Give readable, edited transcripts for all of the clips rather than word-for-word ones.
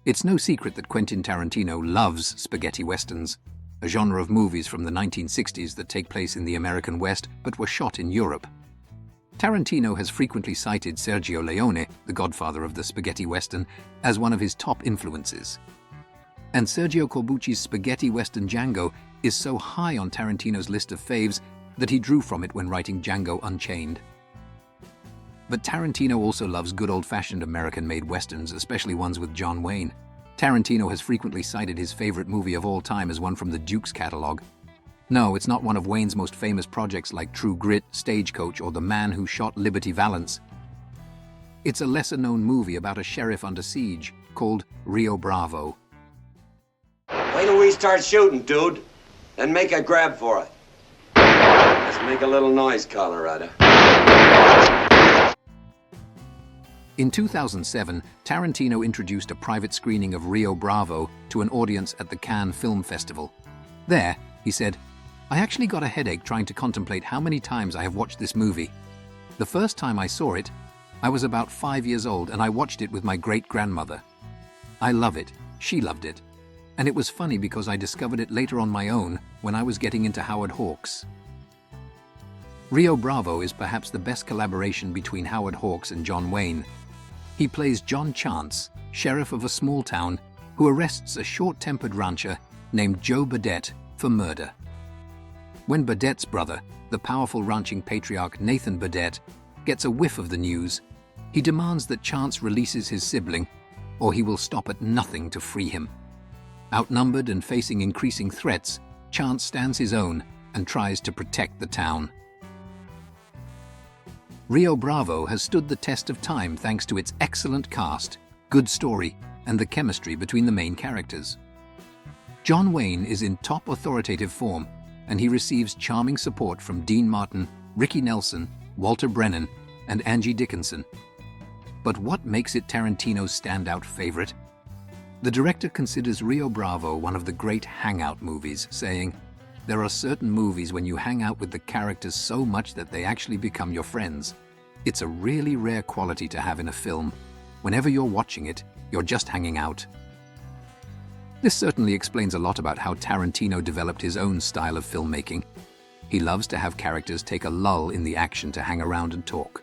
It's no secret that Quentin Tarantino loves spaghetti westerns, a genre of movies from the 1960s that take place in the American West but were shot in Europe. Tarantino has frequently cited Sergio Leone, the godfather of the spaghetti western, as one of his top influences. And Sergio Corbucci's spaghetti western Django is so high on Tarantino's list of faves that he drew from it when writing Django Unchained. But Tarantino also loves good old-fashioned American-made westerns, especially ones with John Wayne. Tarantino has frequently cited his favorite movie of all time as one from the Duke's catalog. No, it's not one of Wayne's most famous projects like True Grit, Stagecoach, or The Man Who Shot Liberty Valance. It's a lesser-known movie about a sheriff under siege called Rio Bravo. Wait till we start shooting, dude. Then make a grab for it. Let's make a little noise, Colorado. In 2007, Tarantino introduced a private screening of Rio Bravo to an audience at the Cannes Film Festival. There, he said, "I actually got a headache trying to contemplate how many times I have watched this movie. The first time I saw it, I was about 5 years old and I watched it with my great-grandmother. I love it, she loved it. And it was funny because I discovered it later on my own when I was getting into Howard Hawks." Rio Bravo is perhaps the best collaboration between Howard Hawks and John Wayne. He plays John Chance, sheriff of a small town, who arrests a short-tempered rancher named Joe Burdette for murder. When Burdette's brother, the powerful ranching patriarch Nathan Burdette, gets a whiff of the news, he demands that Chance releases his sibling, or he will stop at nothing to free him. Outnumbered and facing increasing threats, Chance stands his own and tries to protect the town. Rio Bravo has stood the test of time thanks to its excellent cast, good story, and the chemistry between the main characters. John Wayne is in top authoritative form, and he receives charming support from Dean Martin, Ricky Nelson, Walter Brennan, and Angie Dickinson. But what makes it Tarantino's standout favorite? The director considers Rio Bravo one of the great hangout movies, saying, "There are certain movies when you hang out with the characters so much that they actually become your friends. It's a really rare quality to have in a film. Whenever you're watching it, you're just hanging out." This certainly explains a lot about how Tarantino developed his own style of filmmaking. He loves to have characters take a lull in the action to hang around and talk.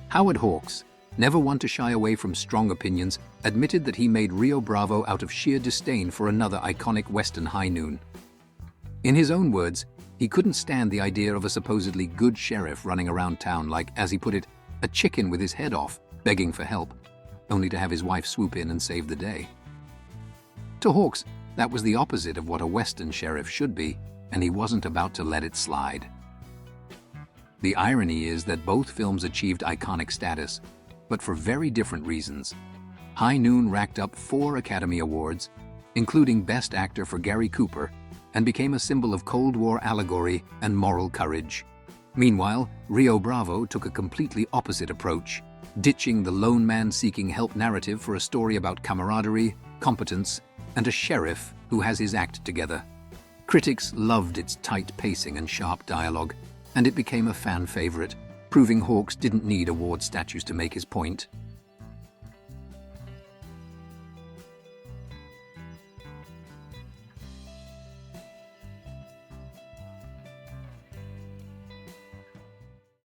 Howard Hawks, never one to shy away from strong opinions, admitted that he made Rio Bravo out of sheer disdain for another iconic Western High Noon. In his own words, he couldn't stand the idea of a supposedly good sheriff running around town like, as he put it, a chicken with his head off, begging for help, only to have his wife swoop in and save the day. To Hawks, that was the opposite of what a Western sheriff should be, and he wasn't about to let it slide. The irony is that both films achieved iconic status, but for very different reasons. High Noon racked up 4 Academy Awards, including Best Actor for Gary Cooper, and became a symbol of Cold War allegory and moral courage. Meanwhile, Rio Bravo took a completely opposite approach, ditching the lone man seeking help narrative for a story about camaraderie, competence, and a sheriff who has his act together. Critics loved its tight pacing and sharp dialogue, and it became a fan favorite, proving Hawks didn't need award statues to make his point.